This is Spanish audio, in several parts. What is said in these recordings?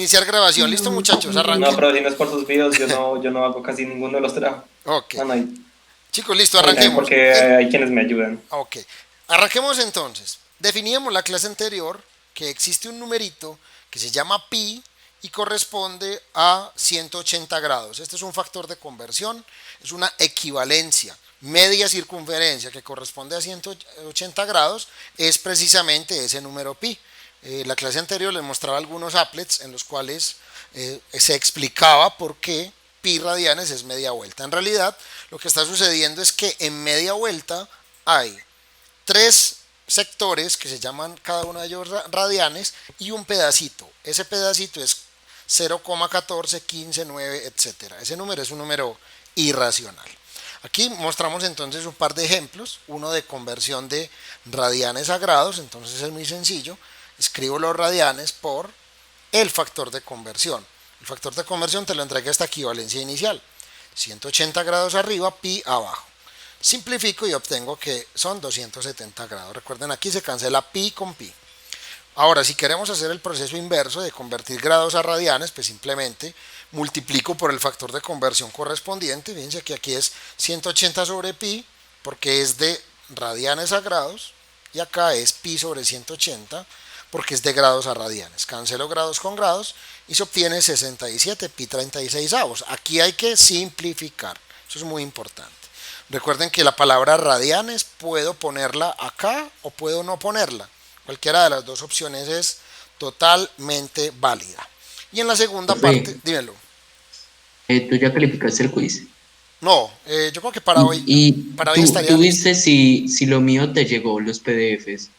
Iniciar grabación. ¿Listo, muchachos? No, Arranquen. pero si no es por sus videos, yo no hago casi ninguno de los trabajos. Ok. No, no, Chicos, listo, ahí también arranquemos. porque hay quienes me ayudan. Ok. Arranquemos entonces. Definíamos la clase anterior que existe un numerito que se llama pi y corresponde a 180 grados. Este es un factor de conversión, es una equivalencia. Media circunferencia que corresponde a 180 grados es precisamente ese número pi. La clase anterior les mostraba algunos applets en los cuales se explicaba por qué pi radianes es media vuelta. En realidad, lo que está sucediendo es que en media vuelta hay tres sectores que se llaman cada uno de ellos radianes y un pedacito. Ese pedacito es 0,14, 15, 9, etcétera. Ese número es un número irracional. Aquí mostramos entonces un par de ejemplos, uno de conversión de radianes a grados, entonces es muy sencillo. Escribo los radianes por el factor de conversión. El factor de conversión te lo entrega esta equivalencia inicial. 180 grados arriba, pi abajo. Simplifico y obtengo que son 270 grados. Recuerden, aquí se cancela pi con pi. Ahora, si queremos hacer el proceso inverso de convertir grados a radianes, pues simplemente multiplico por el factor de conversión correspondiente. Fíjense que aquí es 180 sobre pi, porque es de radianes a grados, y acá es pi sobre 180, porque es de grados a radianes. Cancelo grados con grados y se obtiene 67 pi 36 avos. Aquí hay que simplificar. Eso es muy importante. Recuerden que la palabra radianes puedo ponerla acá o puedo no ponerla. Cualquiera de las dos opciones es totalmente válida. Y en la segunda Profe, parte, dímelo. tú ya calificaste el quiz. No, yo creo que Y para hoy tú, estaría tú listo. viste si lo mío te llegó, los PDFs.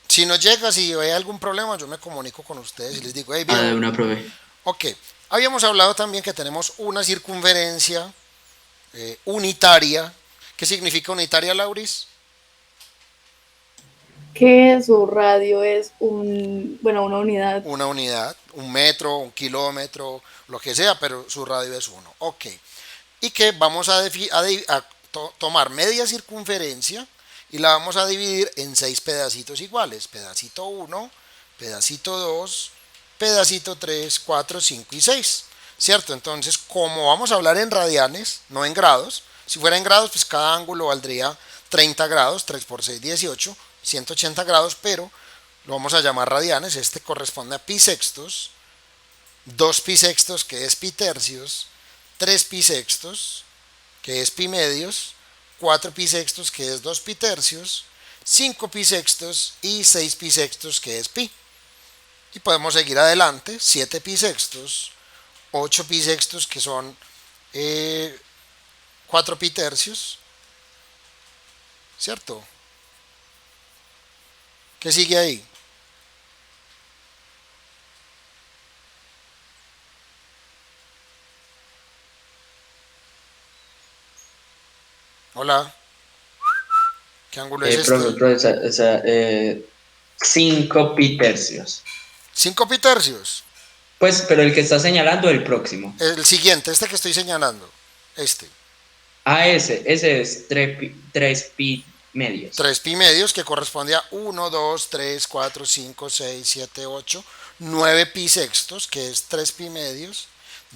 Si no llega, si hay algún problema, yo me comunico con ustedes y les digo, hey Ah, de viejo, una, profe. ok. Habíamos hablado también que tenemos una circunferencia unitaria. ¿Qué significa unitaria, Lauris? Que su radio es bueno, una unidad. Una unidad, un metro, un kilómetro, lo que sea, pero su radio es uno. Ok. Y que vamos a tomar media circunferencia y la vamos a dividir en 6 pedacitos iguales. Pedacito uno, pedacito 2, pedacito 3, 4, 5 y 6. ¿Cierto? Entonces, como vamos a hablar en radianes, no en grados, si fuera en grados, pues cada ángulo valdría 30 grados, 3 por 6, 18, 180 grados, pero lo vamos a llamar radianes. Este corresponde a pi sextos, 2 pi sextos, que es pi tercios, 3 pi sextos, que es pi medios, 4 pi sextos, que es 2 pi tercios, 5 pi sextos y 6 pi sextos, que es pi. Y podemos seguir adelante, 7 pi sextos, 8 pi sextos, que son 4 pi tercios, ¿cierto? ¿Qué sigue ahí? Hola, ¿qué ángulo es Profe, este? profe, o sea, 5 pitercios. 5 pi tercios. Pues, pero el que está señalando el próximo. El siguiente, este que estoy señalando, este. Ah, ese es 3 pi medios. 3 pi medios, que corresponde a 1, 2, 3, 4, 5, 6, 7, 8, 9 pi sextos, que es 3 pi medios,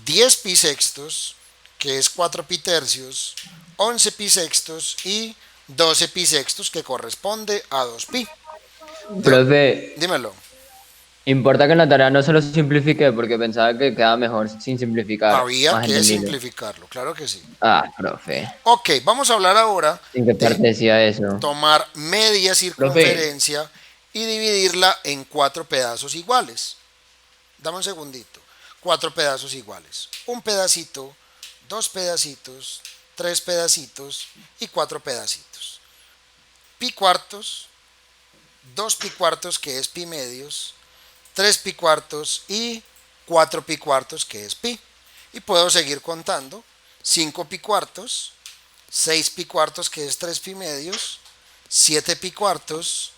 10 pi sextos, que es 4 pi tercios, 11 pi sextos y 12 pi sextos, que corresponde a 2 pi. Profe, Dímelo. importa que en la tarea no se lo simplifique porque pensaba que quedaba mejor sin simplificar, Había más que entendible. simplificarlo, claro que sí. Ah, profe, Ok, vamos a hablar ahora ¿en qué de parte decía eso? tomar media Profe, circunferencia y dividirla en 4 pedazos iguales. Dame un segundito. 4 pedazos iguales. Un pedacito, 2 pedacitos, 3 pedacitos y 4 pedacitos. Pi cuartos, 2 pi cuartos, que es pi medios, 3 pi cuartos y 4 pi cuartos, que es pi. Y puedo seguir contando. 5 pi cuartos, 6 pi cuartos, que es 3 pi medios, 7 pi cuartos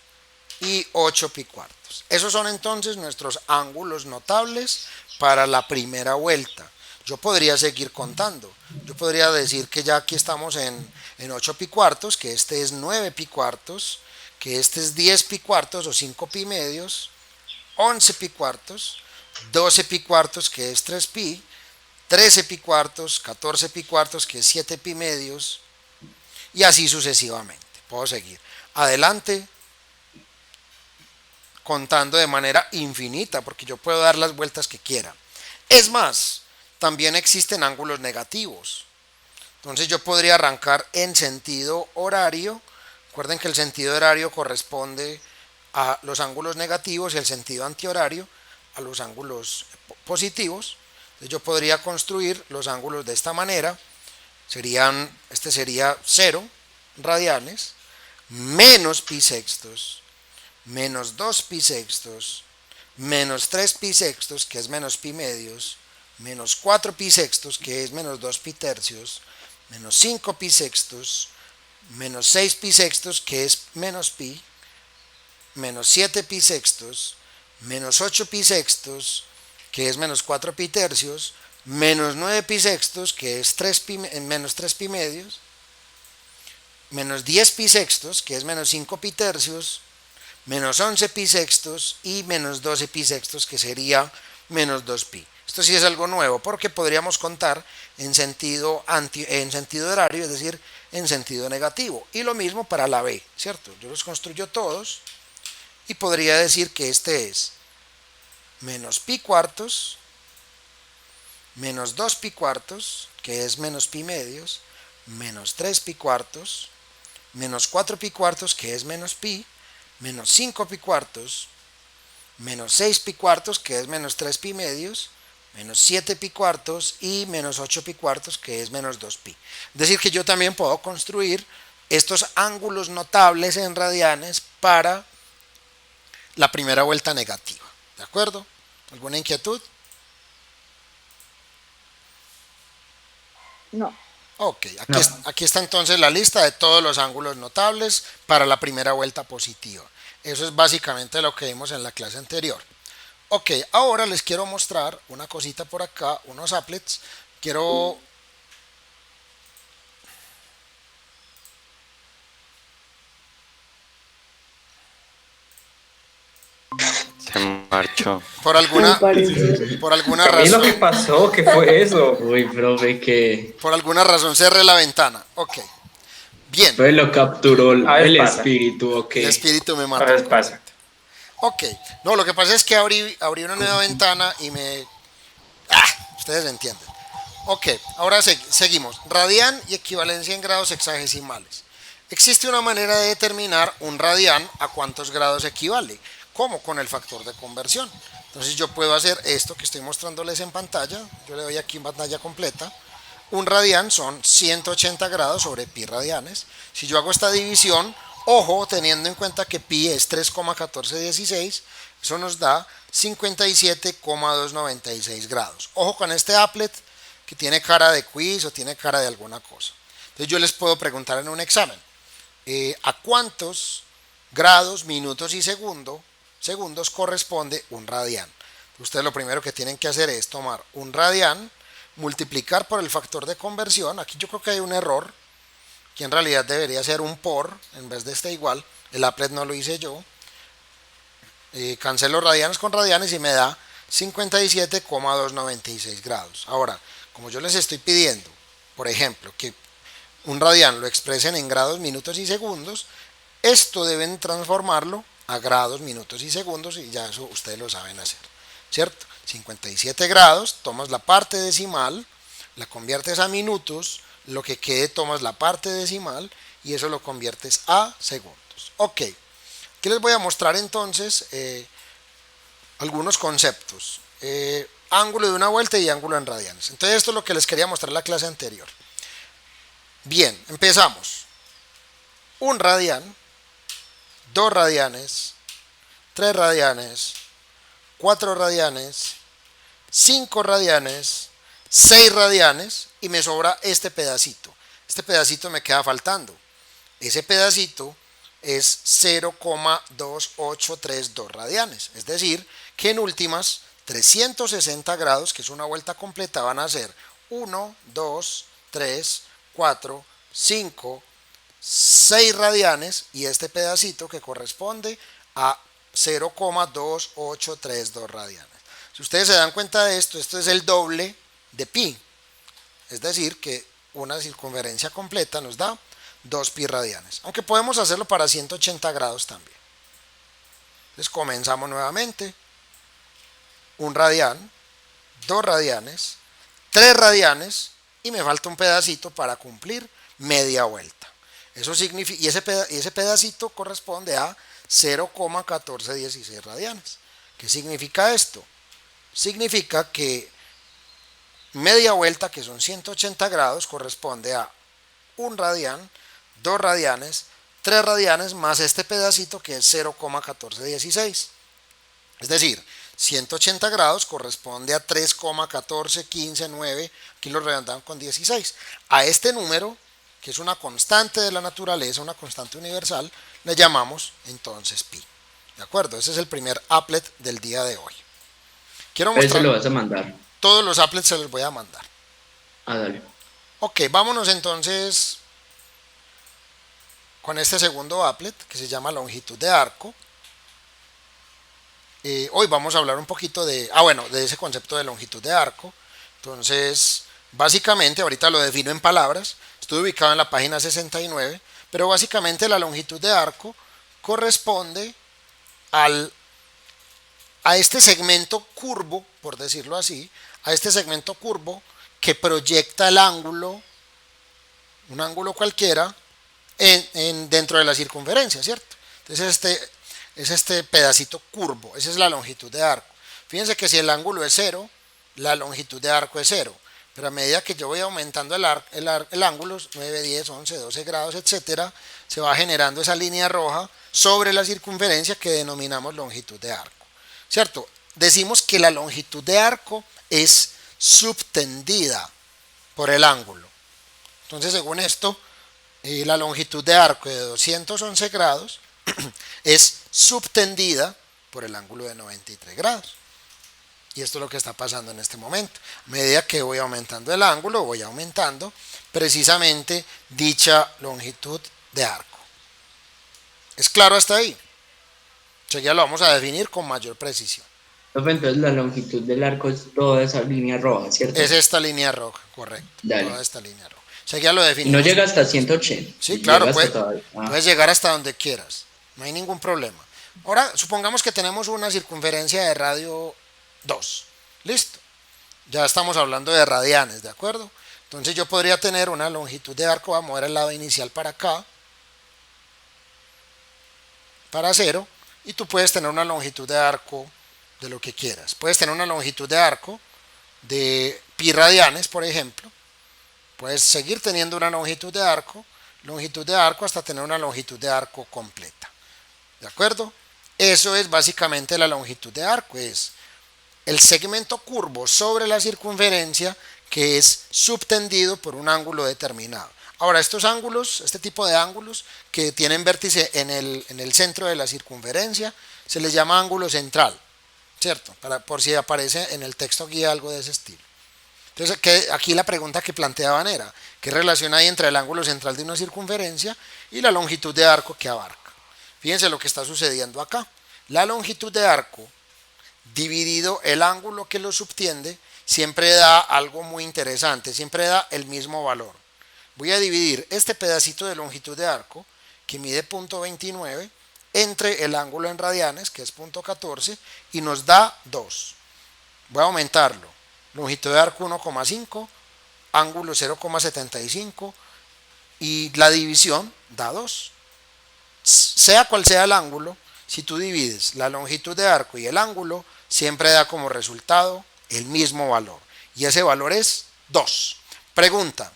y 8 pi cuartos. Esos son entonces nuestros ángulos notables para la primera vuelta. Yo podría seguir contando. Yo podría decir que ya aquí estamos en 8 pi cuartos, que este es 9 pi cuartos, que este es 10 pi cuartos o 5 pi medios, 11 pi cuartos, 12 pi cuartos, que es 3 pi, 13 pi cuartos, 14 pi cuartos, que es 7 pi medios, y así sucesivamente. Puedo seguir adelante contando de manera infinita, porque yo puedo dar las vueltas que quiera. Es más, también existen ángulos negativos. Entonces yo podría arrancar en sentido horario. Recuerden que el sentido horario corresponde a los ángulos negativos y el sentido antihorario a los ángulos positivos. Entonces yo podría construir los ángulos de esta manera. Este sería 0 radianes, menos pi sextos, menos 2 pi sextos, menos 3 pi sextos, que es menos pi medios, menos 4 pi sextos, que es menos 2 pi tercios, menos 5 pi sextos, menos 6 pi sextos, que es menos pi, menos 7 pi sextos, menos 8 pi sextos, que es menos 4 pi tercios, menos 9 pi sextos, que es menos 3 pi medios, menos 10 pi sextos, que es menos 5 pi tercios, menos 11 pi sextos y menos 12 pi sextos, que sería menos 2 pi. Esto sí es algo nuevo porque podríamos contar en sentido horario, es decir, en sentido negativo. Y lo mismo para la B, ¿cierto? Yo los construyo todos y podría decir que este es menos pi cuartos, menos 2 pi cuartos, que es menos pi medios, menos 3 pi cuartos, menos 4 pi cuartos, que es menos pi, menos 5 pi cuartos, menos 6 pi cuartos, que es menos 3 pi medios, menos 7 pi cuartos y menos 8 pi cuartos, que es menos 2 pi. Es decir, que yo también puedo construir estos ángulos notables en radianes para la primera vuelta negativa. ¿De acuerdo? ¿Alguna inquietud? No. Ok, aquí está entonces la lista de todos los ángulos notables para la primera vuelta positiva. Eso es básicamente lo que vimos en la clase anterior. Ok, ahora les quiero mostrar una cosita por acá, unos applets. Quiero... Se marchó. Por alguna ¿Qué es lo que razón... pasó? ¿Qué fue eso? Uy, profe, que Por alguna razón cerré la ventana. Ok, bien. pues lo capturó A ver, el pasa. espíritu, ok. El espíritu me A mató. ver, pasa. Ok, no, lo que pasa es que abrí una nueva ventana y me... ustedes entienden. Ok, ahora seguimos. Radián y equivalencia en grados hexagesimales. Existe una manera de determinar un radián a cuántos grados equivale, como con el factor de conversión. Entonces yo puedo hacer esto que estoy mostrándoles en pantalla. Yo le doy aquí en pantalla completa. Un radián son 180 grados sobre pi radianes. Si yo hago esta división, ojo, teniendo en cuenta que pi es 3,1416, eso nos da 57,296 grados. Ojo con este applet que tiene cara de quiz o tiene cara de alguna cosa. Entonces yo les puedo preguntar en un examen, ¿a cuántos grados, minutos y segundos corresponde un radián? Ustedes lo primero que tienen que hacer es tomar un radián, multiplicar por el factor de conversión. Aquí yo creo que hay un error, que en realidad debería ser un por en vez de este igual. El applet no lo hice yo. Cancelo radianes con radianes y me da 57,296 grados. Ahora, como yo les estoy pidiendo, por ejemplo, que un radián lo expresen en grados, minutos y segundos, esto deben transformarlo a grados, minutos y segundos, y ya eso ustedes lo saben hacer, ¿cierto? 57 grados, tomas la parte decimal, la conviertes a minutos, lo que quede tomas la parte decimal y eso lo conviertes a segundos. Ok, aquí les voy a mostrar entonces algunos conceptos. Ángulo de una vuelta y ángulo en radianes. Entonces esto es lo que les quería mostrar en la clase anterior. Bien, empezamos. Un radián, 2 radianes, 3 radianes, 4 radianes, 5 radianes, 6 radianes y me sobra este pedacito. Este pedacito me queda faltando. Ese pedacito es 0,2832 radianes. Es decir, que en últimas 360 grados, que es una vuelta completa, van a ser 1, 2, 3, 4, 5, 6 radianes y este pedacito que corresponde a 0,2832 radianes. Si ustedes se dan cuenta de esto, esto es el doble de pi. Es decir, que una circunferencia completa nos da 2 pi radianes. Aunque podemos hacerlo para 180 grados también. Entonces comenzamos nuevamente. 1 radián, 2 radianes, 3 radianes y me falta un pedacito para cumplir media vuelta. Eso significa, y ese pedacito corresponde a 0,1416 radianes. ¿Qué significa esto? Significa que media vuelta, que son 180 grados, corresponde a 1 radián, 2 radianes, 3 radianes más este pedacito que es 0,1416. Es decir, 180 grados corresponde a 3,1415,9, aquí lo redondean con 16. A este número, que es una constante de la naturaleza, una constante universal, le llamamos entonces pi. ¿De acuerdo? Ese es el primer applet del día de hoy. Quiero mostrar. Ese lo vas a mandar. Todos los applets se los voy a mandar. Ah, dale. Ok, vámonos entonces con este segundo applet que se llama longitud de arco. Hoy vamos a hablar un poquito de ese concepto de longitud de arco. Entonces, básicamente, ahorita lo defino en palabras. Estoy ubicado en la página 69, pero básicamente la longitud de arco corresponde a este segmento curvo, por decirlo así, a este segmento curvo que proyecta el ángulo, un ángulo cualquiera, dentro de la circunferencia, ¿cierto? Entonces es este pedacito curvo, esa es la longitud de arco. Fíjense que si el ángulo es 0, la longitud de arco es 0, pero a medida que yo voy aumentando el ángulo, 9, 10, 11, 12 grados, etcétera, se va generando esa línea roja sobre la circunferencia que denominamos longitud de arco, ¿cierto? Decimos que la longitud de arco es subtendida por el ángulo. Entonces, según esto, la longitud de arco de 211 grados es subtendida por el ángulo de 93 grados. Y esto es lo que está pasando en este momento. A medida que voy aumentando el ángulo, voy aumentando precisamente dicha longitud de arco. ¿Es claro hasta ahí? Ya lo vamos a definir con mayor precisión. Entonces la longitud del arco es toda esa línea roja, ¿cierto? Es esta línea roja, correcto. Dale. Toda esta línea roja. Ya lo Y definimos. no llega hasta 180. Sí, claro, Ah. puedes llegar hasta donde quieras. No hay ningún problema. Ahora, supongamos que tenemos una circunferencia de radio 2. Listo. Ya estamos hablando de radianes, ¿de acuerdo? Entonces yo podría tener una longitud de arco, voy a mover el lado inicial para acá, para 0, y tú puedes tener una longitud de arco de lo que quieras. Puedes tener una longitud de arco de pi radianes, por ejemplo. Puedes seguir teniendo una longitud de arco hasta tener una longitud de arco completa. ¿De acuerdo? Eso es básicamente la longitud de arco, es el segmento curvo sobre la circunferencia que es subtendido por un ángulo determinado. Ahora, estos ángulos, este tipo de ángulos que tienen vértice en el centro de la circunferencia, se les llama ángulo central, ¿cierto? Por si aparece en el texto guía algo de ese estilo. Entonces, aquí la pregunta que planteaban era, ¿qué relación hay entre el ángulo central de una circunferencia y la longitud de arco que abarca? Fíjense lo que está sucediendo acá. La longitud de arco dividido el ángulo que lo subtiende siempre da algo muy interesante, siempre da el mismo valor. Voy a dividir este pedacito de longitud de arco, que mide 0.29, entre el ángulo en radianes, que es 0.14, y nos da 2. Voy a aumentarlo. Longitud de arco 1,5, ángulo 0,75 y la división da 2. Sea cual sea el ángulo, si tú divides la longitud de arco y el ángulo, siempre da como resultado el mismo valor. Y ese valor es 2. Pregunta,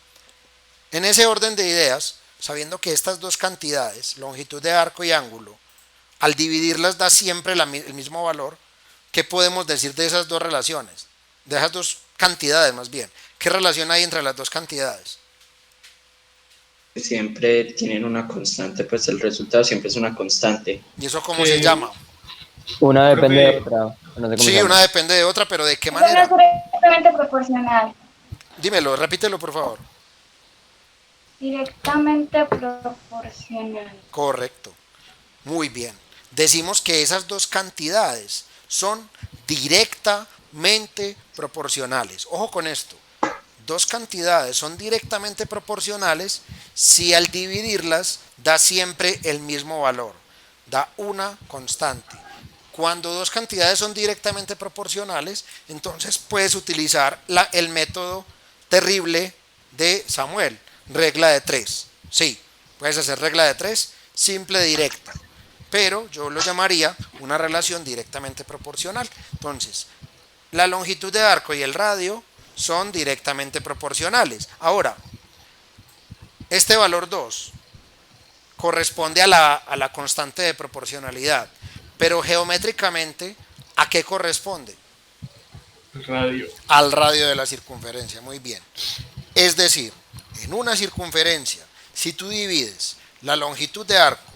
en ese orden de ideas, sabiendo que estas dos cantidades, longitud de arco y ángulo, al dividirlas da siempre el mismo valor, ¿qué podemos decir de esas dos relaciones? De esas dos cantidades más bien. ¿Qué relación hay entre las dos cantidades? Siempre tienen una constante, pues el resultado siempre es una constante. ¿Y eso cómo se llama? Una depende de otra. No sé cómo se Sí, llama. una depende de otra, pero ¿de qué Eso no manera? es directamente proporcional. Dímelo, repítelo por favor. Directamente proporcional. Correcto. Muy bien. Decimos que esas dos cantidades son directamente directamente proporcionales. Ojo con esto. Dos cantidades son directamente proporcionales si al dividirlas da siempre el mismo valor, da una constante. Cuando dos cantidades son directamente proporcionales, entonces puedes utilizar el método terrible de Samuel, regla de 3. Sí, puedes hacer regla de 3, simple, directa, pero yo lo llamaría una relación directamente proporcional. Entonces, la longitud de arco y el radio son directamente proporcionales. Ahora, este valor 2 corresponde a la constante de proporcionalidad, pero geométricamente, ¿a qué corresponde? Radio. Al radio de la circunferencia, muy bien. Es decir, en una circunferencia, si tú divides la longitud de arco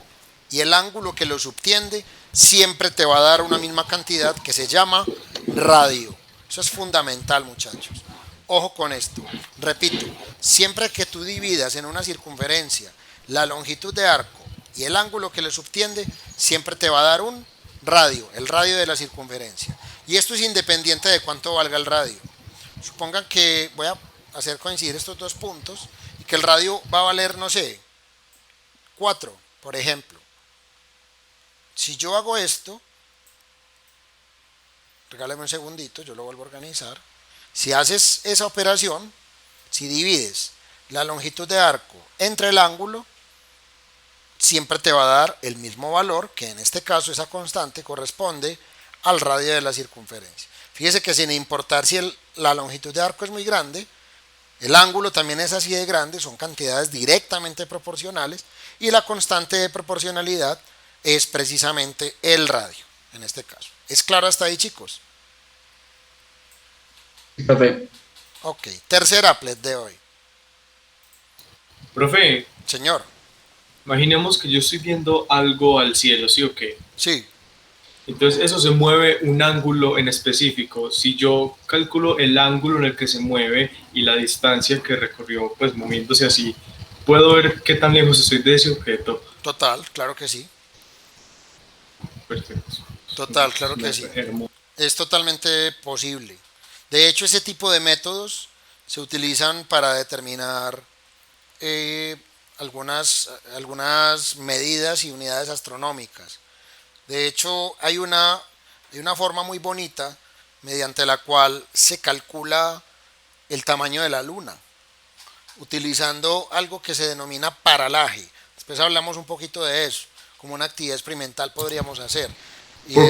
y el ángulo que lo subtiende, siempre te va a dar una misma cantidad que se llama radio. Eso es fundamental, muchachos. Ojo con esto. Repito, siempre que tú dividas en una circunferencia la longitud de arco y el ángulo que le subtiende, siempre te va a dar un radio, el radio de la circunferencia. Y esto es independiente de cuánto valga el radio. Supongan que voy a hacer coincidir estos dos puntos y que el radio va a valer, no sé, 4, por ejemplo. Si yo hago esto, regálame un segundito, yo lo vuelvo a organizar. Si haces esa operación, si divides la longitud de arco entre el ángulo, siempre te va a dar el mismo valor, que en este caso esa constante corresponde al radio de la circunferencia. Fíjese que sin importar si la longitud de arco es muy grande, el ángulo también es así de grande, son cantidades directamente proporcionales y la constante de proporcionalidad es precisamente el radio, en este caso. ¿Es claro hasta ahí, chicos? Profe, Ok, tercer applet de hoy. Profe, Señor, imaginemos que yo estoy viendo algo al cielo, ¿sí o qué? sí, Entonces eso se mueve un ángulo en específico. Si yo calculo el ángulo en el que se mueve y la distancia que recorrió, pues moviéndose así, puedo ver qué tan lejos estoy de ese objeto. total, claro que sí. Perfecto. Total, claro que sí. Hermoso. Es totalmente posible. De hecho, ese tipo de métodos se utilizan para determinar algunas medidas y unidades astronómicas. De hecho, hay una forma muy bonita mediante la cual se calcula el tamaño de la Luna, utilizando algo que se denomina paralaje. Después hablamos un poquito de eso, como una actividad experimental podríamos hacer.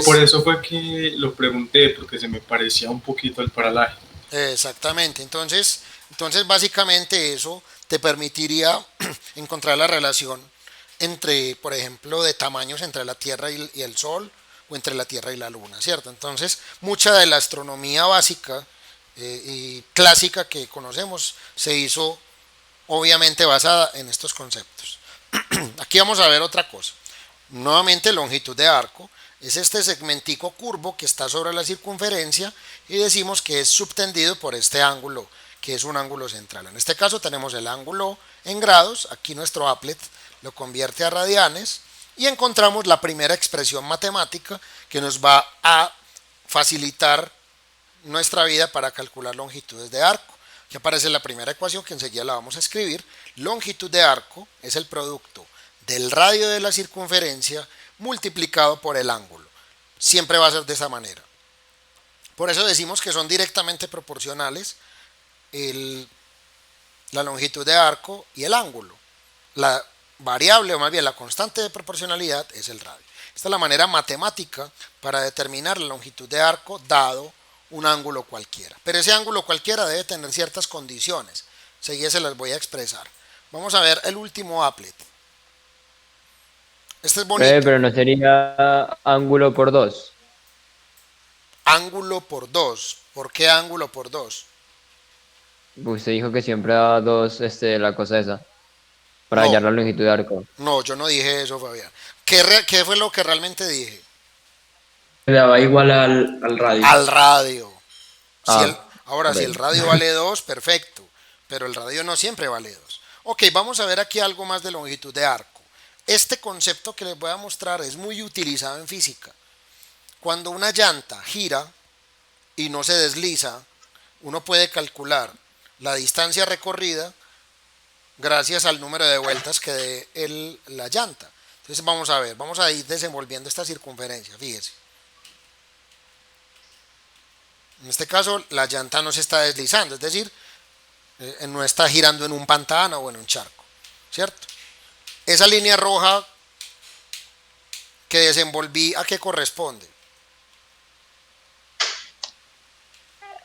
Por eso fue que lo pregunté, porque se me parecía un poquito el paralaje. Exactamente, entonces básicamente eso te permitiría encontrar la relación entre, por ejemplo, de tamaños entre la Tierra y el Sol o entre la Tierra y la Luna, ¿cierto? Entonces, mucha de la astronomía básica y clásica que conocemos se hizo obviamente basada en estos conceptos. Aquí vamos a ver otra cosa. Nuevamente, longitud de arco. Es este segmentico curvo que está sobre la circunferencia y decimos que es subtendido por este ángulo, que es un ángulo central. En este caso tenemos el ángulo en grados, aquí nuestro applet lo convierte a radianes y encontramos la primera expresión matemática que nos va a facilitar nuestra vida para calcular longitudes de arco. Aquí aparece la primera ecuación que enseguida la vamos a escribir. Longitud de arco es el producto del radio de la circunferencia multiplicado por el ángulo. Siempre va a ser de esa manera. Por eso decimos que son directamente proporcionales la longitud de arco y el ángulo. La variable, o más bien la constante de proporcionalidad, es el radio. Esta es la manera matemática para determinar la longitud de arco dado un ángulo cualquiera. Pero ese ángulo cualquiera debe tener ciertas condiciones. Enseguida se las voy a expresar. Vamos a ver el último applet. Este es bonito. Pero no sería ángulo por 2. Ángulo por 2. ¿Por qué ángulo por 2? Usted dijo que siempre da 2, la cosa esa. Para No. hallar la longitud de arco. No, yo no dije eso, Fabián. ¿Qué fue lo que realmente dije? le daba igual al radio. Al radio. Bueno. Si el radio vale 2, perfecto. Pero el radio no siempre vale 2. Ok, vamos a ver aquí algo más de longitud de arco. Este concepto que les voy a mostrar es muy utilizado en física. Cuando una llanta gira, y no se desliza, uno puede calcular la distancia recorrida gracias al número de vueltas que dé la llanta. Entonces vamos a ver, vamos a ir desenvolviendo esta circunferencia, fíjese. En este caso la llanta no se está deslizando, es decir, no está girando en un pantano o en un charco, ¿cierto? Esa línea roja que desenvolví, ¿a qué corresponde?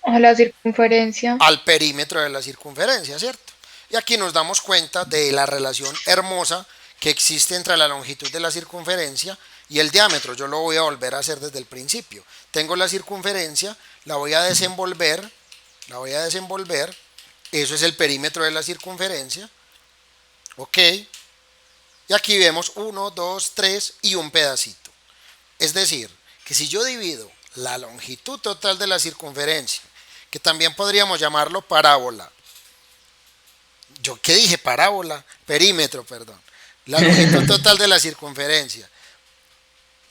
A la circunferencia. Al perímetro de la circunferencia, ¿cierto? Y aquí nos damos cuenta de la relación hermosa que existe entre la longitud de la circunferencia y el diámetro. Yo lo voy a volver a hacer desde el principio. Tengo la circunferencia, la voy a desenvolver, eso es el perímetro de la circunferencia, ok, y aquí vemos 1, 2, 3 y un pedacito. Es decir, que si yo divido la longitud total de la circunferencia, que también podríamos llamarlo parábola, ¿yo qué dije? Parábola, perímetro, perdón. La longitud total de la circunferencia,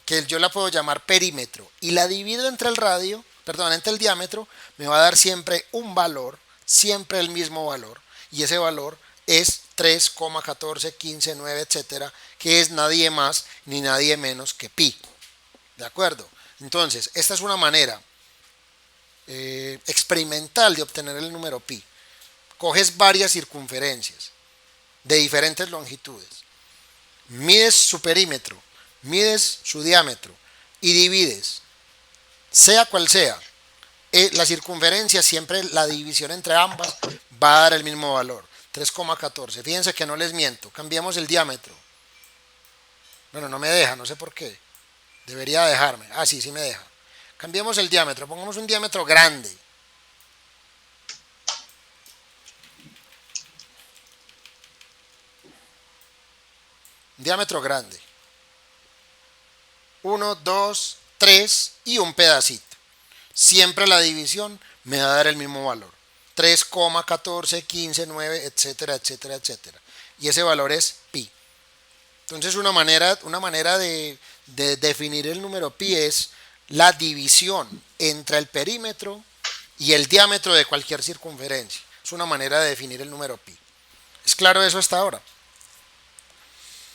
que yo la puedo llamar perímetro, y la divido entre entre el diámetro, me va a dar siempre un valor, siempre el mismo valor, y ese valor es 3,14159, etcétera, que es nadie más ni nadie menos que pi. ¿De acuerdo? Entonces, esta es una manera experimental de obtener el número pi. Coges varias circunferencias de diferentes longitudes, mides su perímetro, mides su diámetro y divides, sea cual sea, la circunferencia, siempre la división entre ambas va a dar el mismo valor, 3,14. Fíjense que no les miento, cambiamos el diámetro. Bueno, no me deja, no sé por qué. Debería dejarme. Ah, sí, sí me deja. Cambiemos el diámetro, pongamos un diámetro grande. Diámetro grande. 1, 2, 3 y un pedacito. Siempre la división me va a dar el mismo valor. 3,14159, etcétera, etcétera, etcétera. Y ese valor es pi. Entonces una manera de definir el número pi es la división entre el perímetro y el diámetro de cualquier circunferencia. Es una manera de definir el número pi. ¿Es claro eso hasta ahora?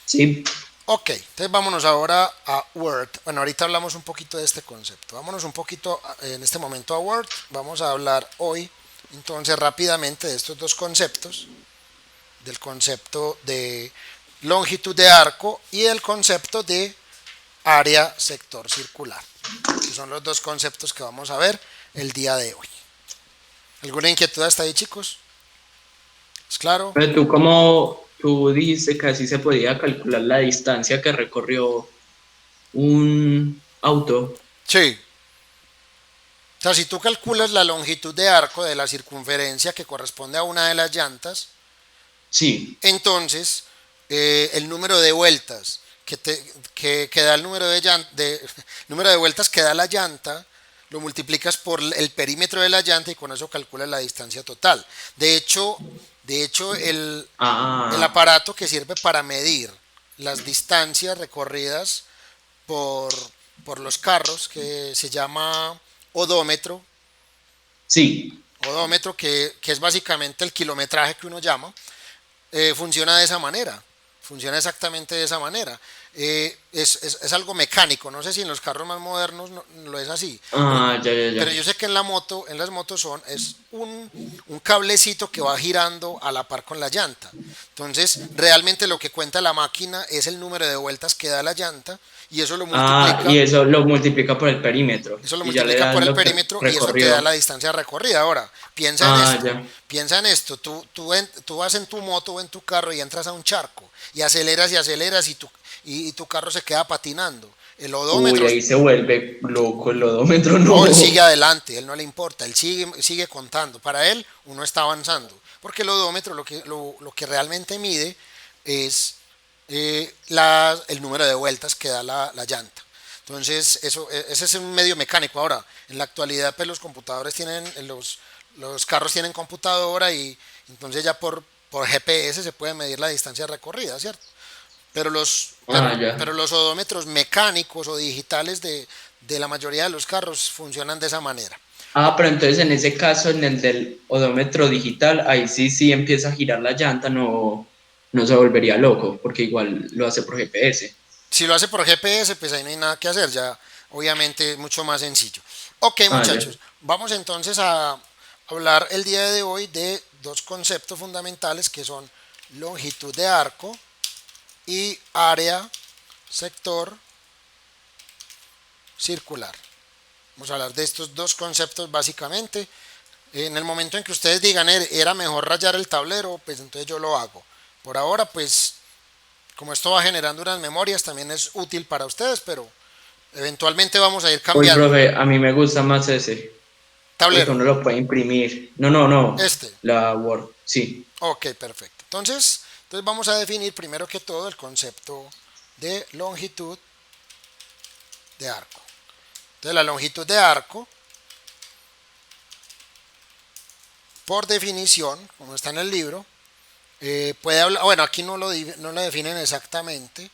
Sí. Ok, entonces vámonos ahora a Word. Bueno, ahorita hablamos un poquito de este concepto. Vámonos un poquito en este momento a Word. Vamos a hablar hoy entonces rápidamente de estos dos conceptos. Del concepto de longitud de arco y del concepto de área sector circular. Que son los dos conceptos que vamos a ver el día de hoy. ¿Alguna inquietud hasta ahí, chicos? ¿Es claro? Pero tú dijiste que así se podía calcular la distancia que recorrió un auto. Sí. O sea, si tú calculas la longitud de arco de la circunferencia que corresponde a una de las llantas, sí, entonces el número de vueltas que da el número número de vueltas que da la llanta, lo multiplicas por el perímetro de la llanta y con eso calculas la distancia total. De hecho el aparato que sirve para medir las distancias recorridas por los carros, que se llama odómetro. Sí. Odómetro, que es básicamente el kilometraje que uno llama, funciona de esa manera. Funciona exactamente de esa manera. Es algo mecánico. No sé si en los carros más modernos no lo es así. Ya. Pero yo sé que en las motos es un cablecito que va girando a la par con la llanta. Entonces, realmente lo que cuenta la máquina es el número de vueltas que da la llanta y eso lo multiplica. Y eso lo multiplica por el perímetro. Eso lo multiplica por el perímetro y eso te da la distancia recorrida. Ahora, piensa en esto. Tú vas en tu moto o en tu carro y entras a un charco y aceleras y tu carro se queda patinando. El odómetro. Uy, ahí se vuelve loco el odómetro, no. Él sigue adelante, él no le importa, él sigue contando. Para él, uno está avanzando. Porque el odómetro lo que realmente mide es el número de vueltas que da la llanta. Entonces, ese es un medio mecánico. Ahora, en la actualidad, pues los computadores los carros tienen computadora y entonces ya por GPS se puede medir la distancia recorrida, ¿cierto? Pero los odómetros mecánicos o digitales de la mayoría de los carros funcionan de esa manera. Ah, pero entonces en ese caso, en el del odómetro digital, ahí sí empieza a girar la llanta, no se volvería loco, porque igual lo hace por GPS. Si lo hace por GPS, pues ahí no hay nada que hacer, ya obviamente es mucho más sencillo. Ok, Ah, ya. muchachos, vamos entonces a hablar el día de hoy de dos conceptos fundamentales que son longitud de arco y área, sector circular. Vamos a hablar de estos dos conceptos básicamente. En el momento en que ustedes digan era mejor rayar el tablero, pues entonces yo lo hago. Por ahora, pues como esto va generando unas memorias, también es útil para ustedes, pero eventualmente vamos a ir Uy, cambiando. profe, a mí me gusta más ese, porque Tablero, uno lo puede imprimir. No, este. la Word, sí. Ok, perfecto. Entonces vamos a definir primero que todo el concepto de longitud de arco. Entonces la longitud de arco, por definición, como está en el libro, puede hablar, bueno, aquí no lo definen exactamente,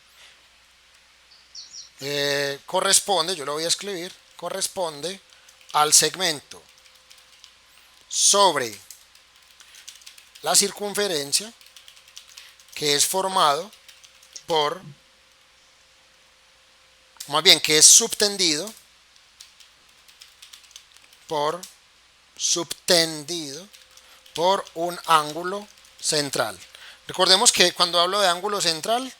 corresponde, yo lo voy a escribir, corresponde al segmento sobre la circunferencia que es formado por, más bien que es subtendido por un ángulo central. Recordemos que cuando hablo de ángulo central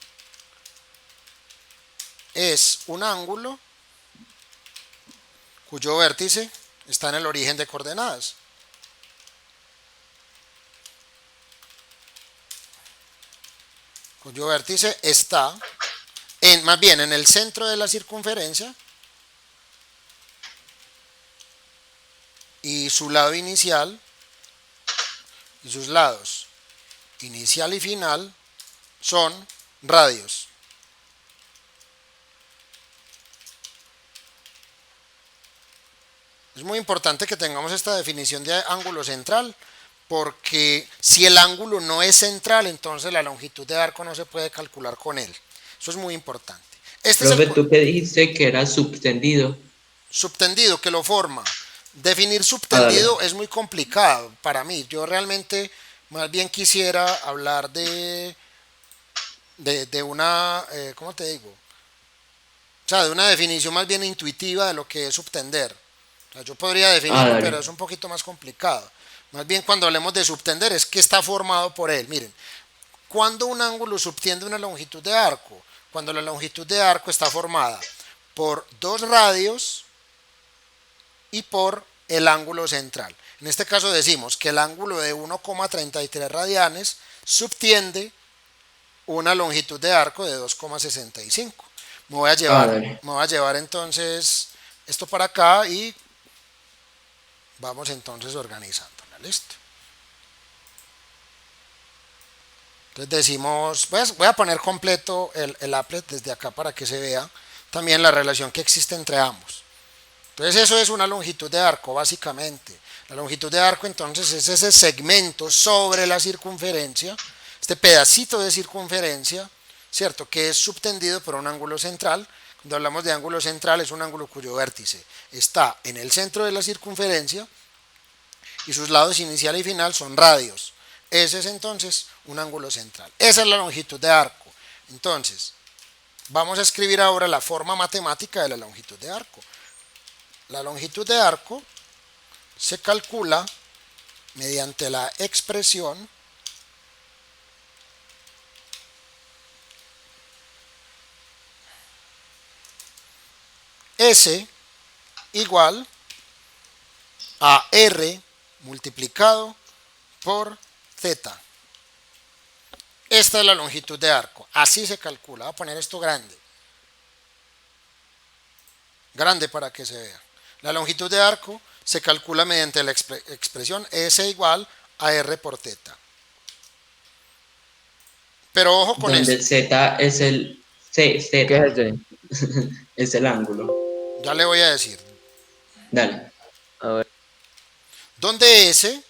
es un ángulo cuyo vértice está en el origen de coordenadas. Cuyo vértice está más bien en el centro de la circunferencia y su lado inicial y sus lados inicial y final son radios. Es muy importante que tengamos esta definición de ángulo central, porque si el ángulo no es central, entonces la longitud de arco no se puede calcular con él. Eso es muy importante. Este es el Profe, ¿tú qué dijiste que era subtendido? subtendido que lo forma. Definir Ah, dale. subtendido es muy complicado para mí. Yo realmente más bien quisiera hablar de una, ¿cómo te digo? O sea, de una definición más bien intuitiva de lo que es subtender. O sea, yo podría Ah, definirlo, pero dale. es un poquito más complicado. Más bien cuando hablemos de subtender es que está formado por él. Miren, cuando un ángulo subtiende una longitud de arco, cuando la longitud de arco está formada por dos radios y por el ángulo central. En este caso decimos que el ángulo de 1,33 radianes subtiende una longitud de arco de 2,65. Me voy a Ah, llevar, dale. me voy a llevar entonces esto para acá y vamos entonces organizándola. Listo. Entonces decimos, voy a poner completo el applet desde acá para que se vea también la relación que existe entre ambos. Entonces eso es una longitud de arco básicamente. La longitud de arco entonces es ese segmento sobre la circunferencia, este pedacito de circunferencia, ¿cierto? Que es subtendido por un ángulo central. Cuando hablamos de ángulo central es un ángulo cuyo vértice está en el centro de la circunferencia y sus lados inicial y final son radios. Ese es entonces un ángulo central. Esa es la longitud de arco. Entonces, vamos a escribir ahora la forma matemática de la longitud de arco. La longitud de arco se calcula mediante la expresión S igual a R multiplicado por Z. Esta es la longitud de arco. Así se calcula. Voy a poner esto grande. Grande para que se vea. La longitud de arco se calcula mediante la expresión S igual a R por θ. Pero ojo con Donde esto. el Z es el Z, ¿Qué es ese? es el ángulo. Ya le voy a decir. Dale. A ver. Donde S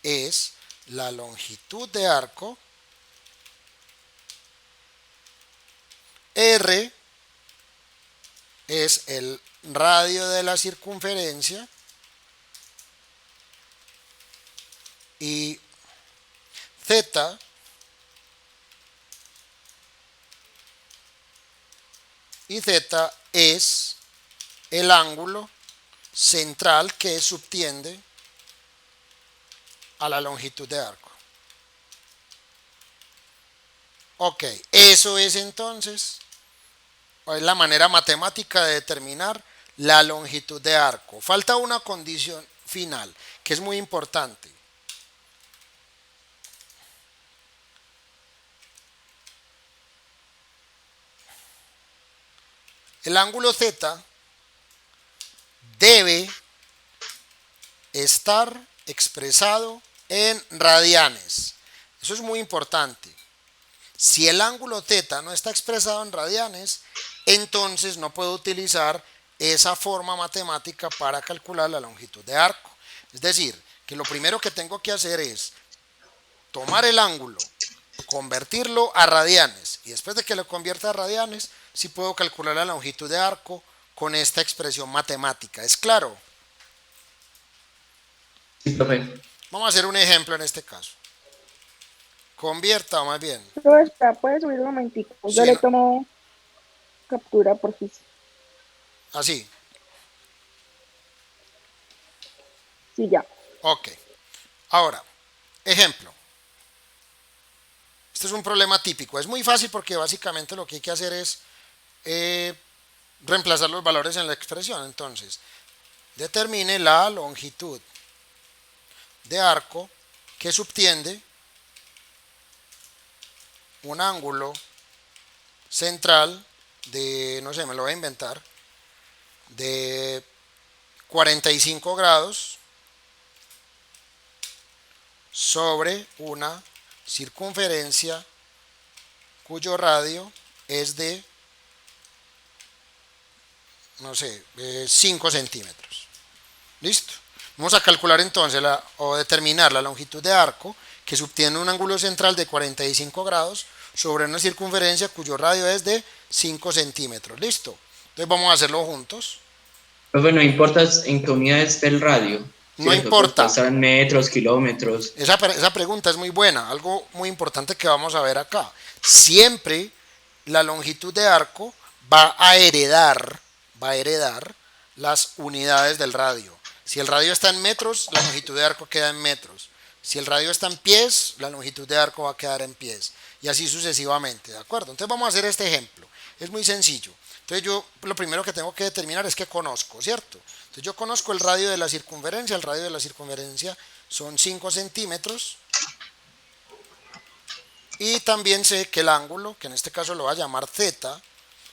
es la longitud de arco, R es el radio de la circunferencia Y Z es el ángulo central que subtiende a la longitud de arco. Ok, eso es entonces es la manera matemática de determinar la longitud de arco. Falta una condición final que es muy importante. El ángulo Z debe estar expresado en radianes. Eso es muy importante. Si el ángulo θ no está expresado en radianes, entonces no puedo utilizar esa forma matemática para calcular la longitud de arco. Es decir, que lo primero que tengo que hacer es tomar el ángulo, convertirlo a radianes, y después de que lo convierta a radianes, sí puedo calcular la longitud de arco con esta expresión matemática. ¿Es claro? Sí, profe. Vamos a hacer un ejemplo en este caso. Convierta, más bien. Pero espera, puedes subir un momentico. Yo Sí, le no. tomo captura por si. Así. Sí, ya. Ok. Ahora, ejemplo. Este es un problema típico. Es muy fácil porque básicamente lo que hay que hacer es reemplazar los valores en la expresión. Entonces, determine la longitud de arco que subtiende un ángulo central de, no sé, me lo voy a inventar, de 45 grados sobre una circunferencia cuyo radio es de, no sé, 5 centímetros. ¿Listo? Vamos a calcular entonces o determinar la longitud de arco que subtiene un ángulo central de 45 grados sobre una circunferencia cuyo radio es de 5 centímetros. ¿Listo? Entonces vamos a hacerlo juntos. Profe, no importa en qué unidad esté el radio. No Sí, importa. puede estar en metros, kilómetros. Esa pregunta es muy buena. Algo muy importante que vamos a ver acá. Siempre la longitud de arco va a heredar las unidades del radio. Si el radio está en metros, la longitud de arco queda en metros. Si el radio está en pies, la longitud de arco va a quedar en pies. Y así sucesivamente, ¿de acuerdo? Entonces vamos a hacer este ejemplo. Es muy sencillo. Entonces yo lo primero que tengo que determinar es que conozco, ¿cierto? Entonces yo conozco el radio de la circunferencia. El radio de la circunferencia son 5 centímetros. Y también sé que el ángulo, que en este caso lo voy a llamar θ,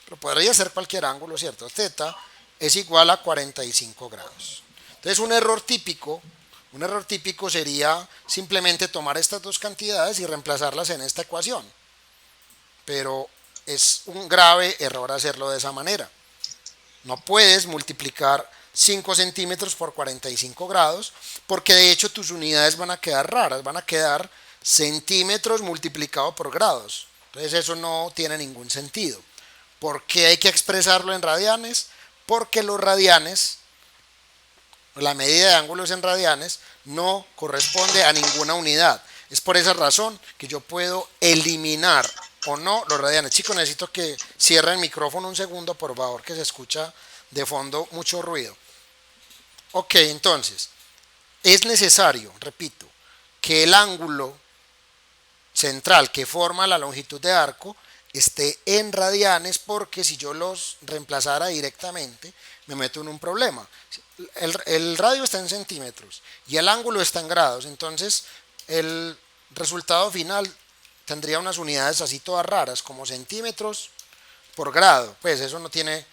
pero podría ser cualquier ángulo, ¿cierto? θ es igual a 45 grados. Entonces un error típico sería simplemente tomar estas dos cantidades y reemplazarlas en esta ecuación. Pero es un grave error hacerlo de esa manera. No puedes multiplicar 5 centímetros por 45 grados, porque de hecho tus unidades van a quedar raras, van a quedar centímetros multiplicado por grados. Entonces eso no tiene ningún sentido. ¿Por qué hay que expresarlo en radianes? Porque los radianes, la medida de ángulos en radianes, no corresponde a ninguna unidad. Es por esa razón que yo puedo eliminar o no los radianes. Chicos, necesito que cierren el micrófono un segundo, por favor, que se escucha de fondo mucho ruido. Ok, entonces, es necesario, repito, que el ángulo central que forma la longitud de arco esté en radianes, porque si yo los reemplazara directamente me meto en un problema. El radio está en centímetros y el ángulo está en grados, entonces el resultado final tendría unas unidades así todas raras como centímetros por grado. Pues eso no tiene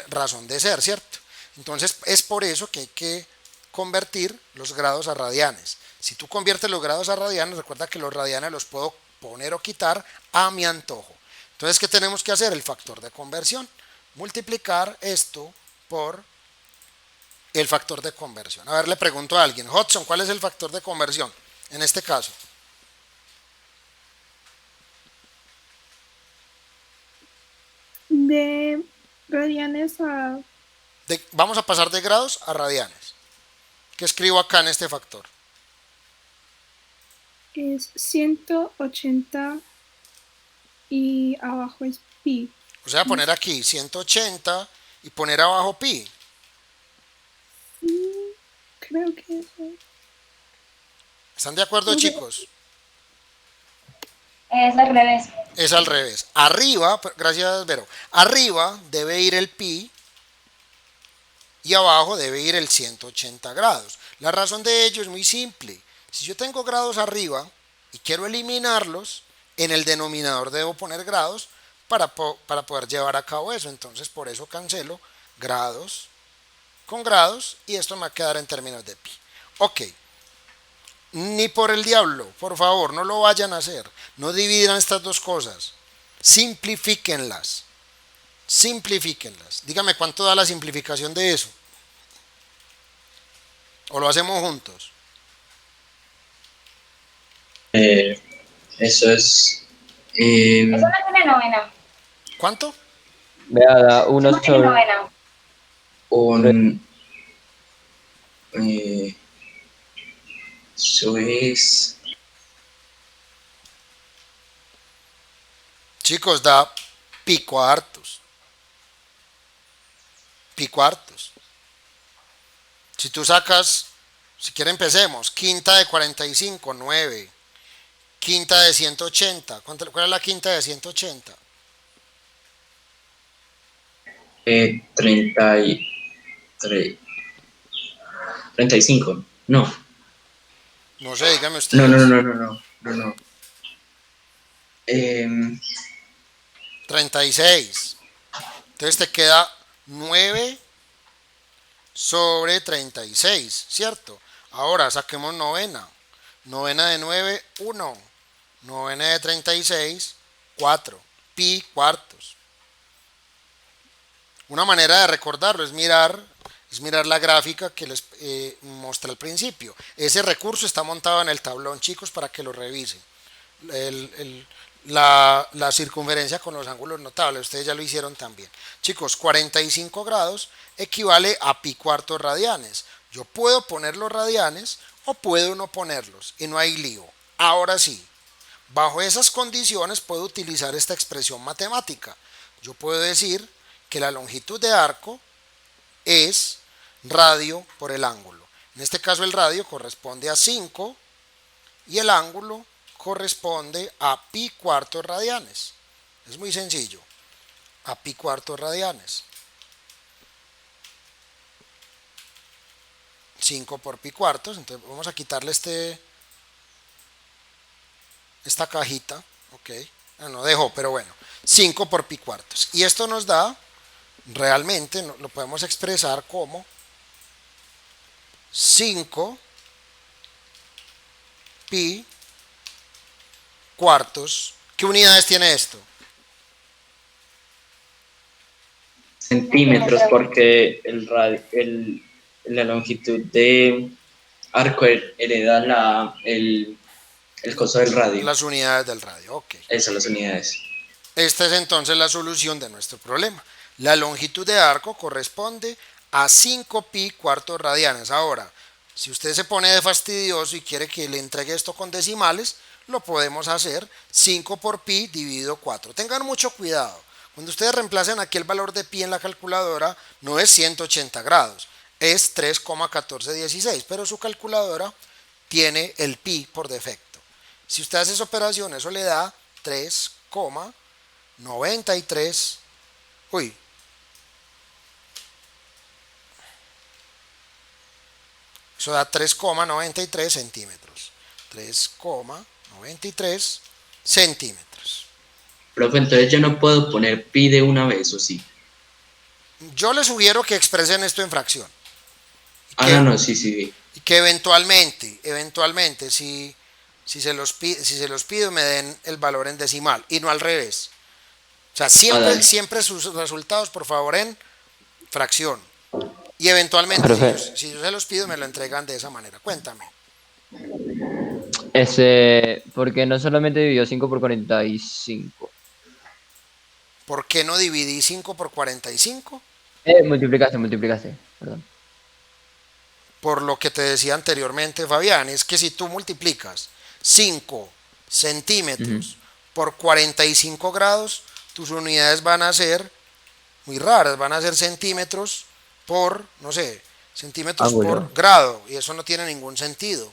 razón de ser, ¿cierto? Entonces es por eso que hay que convertir los grados a radianes. Si tú conviertes los grados a radianes, recuerda que los radianes los puedo poner o quitar a mi antojo. Entonces, ¿qué tenemos que hacer? El factor de conversión. Multiplicar esto por el factor de conversión. A ver, le pregunto a alguien, Hudson, ¿cuál es el factor de conversión en este caso? De radianes a... Vamos a pasar de grados a radianes. ¿Qué escribo acá en este factor? es 180 y abajo es pi. O sea, poner aquí 180 y poner abajo pi. Sí, creo que eso. ¿Están de acuerdo, chicos? Es al revés. Es al revés. Arriba, gracias, Vero. Arriba debe ir el pi y abajo debe ir el 180 grados. La razón de ello es muy simple. Si yo tengo grados arriba y quiero eliminarlos, en el denominador debo poner grados para poder llevar a cabo eso. Entonces, por eso cancelo grados con grados y esto me va a quedar en términos de pi. Ok. Ni por el diablo, por favor, no lo vayan a hacer. No dividan estas dos cosas. Simplifíquenlas. Simplifíquenlas. Dígame cuánto da la simplificación de eso. ¿O lo hacemos juntos? Eso es... Eso no tiene novena. ¿Cuánto? Vea, da 1 No tiene sobre... novena. un... eso es... Chicos, da pi cuartos. Pi cuartos. Si tú sacas, si quieren empecemos, quinta de 45, 9. Quinta de 180. ¿Cuál es la quinta de 180? 35. No. No sé, dígame ustedes. No. 36. Entonces te queda 9 sobre 36, ¿cierto? Ahora saquemos novena. Novena de 9, 1. Novena de 36, 4. Pi cuartos. Una manera de recordarlo es mirar la gráfica que les mostré al principio. Ese recurso está montado en el tablón, chicos, para que lo revisen. La circunferencia con los ángulos notables, ustedes ya lo hicieron también. Chicos, 45 grados equivale a pi cuartos radianes. Yo puedo poner los radianes o puedo no ponerlos y no hay lío. Ahora sí, bajo esas condiciones puedo utilizar esta expresión matemática. Yo puedo decir que la longitud de arco es radio por el ángulo. En este caso el radio corresponde a 5 y el ángulo corresponde a pi cuartos radianes. Es muy sencillo. A pi cuartos radianes. 5 por pi cuartos. Entonces vamos a quitarle esta cajita. Ok. No dejó, pero bueno. 5 por pi cuartos. Y esto nos da, realmente lo podemos expresar como 5 pi cuartos. ¿Qué unidades tiene esto? Centímetros, porque la longitud de arco hereda el coso del radio. Las unidades del radio, ok. Esas son las unidades. Esta es entonces la solución de nuestro problema. La longitud de arco corresponde a 5 pi cuartos radianes. Ahora, si usted se pone de fastidioso y quiere que le entregue esto con decimales, lo podemos hacer 5 por pi dividido 4. Tengan mucho cuidado. Cuando ustedes reemplacen aquí el valor de pi en la calculadora, no es 180 grados, es 3,1416, pero su calculadora tiene el pi por defecto. Si usted hace esa operación, eso le da 3,93. Eso da 3,93 centímetros. 3,93 centímetros. Profe, entonces yo no puedo poner pi de una vez, ¿o sí? Yo les sugiero que expresen esto en fracción. Sí. Y que eventualmente, si se los pido, me den el valor en decimal y no al revés. O sea, siempre sus resultados, por favor, en fracción. Y eventualmente, si yo se los pido, me lo entregan de esa manera. Cuéntame. ¿Por qué no solamente dividió 5 por 45? ¿Por qué no dividí 5 por 45? Multiplicaste, perdón. Por lo que te decía anteriormente, Fabián, es que si tú multiplicas 5 centímetros por 45 grados, tus unidades van a ser muy raras, van a ser centímetros por, no sé, centímetros por grado, y eso no tiene ningún sentido.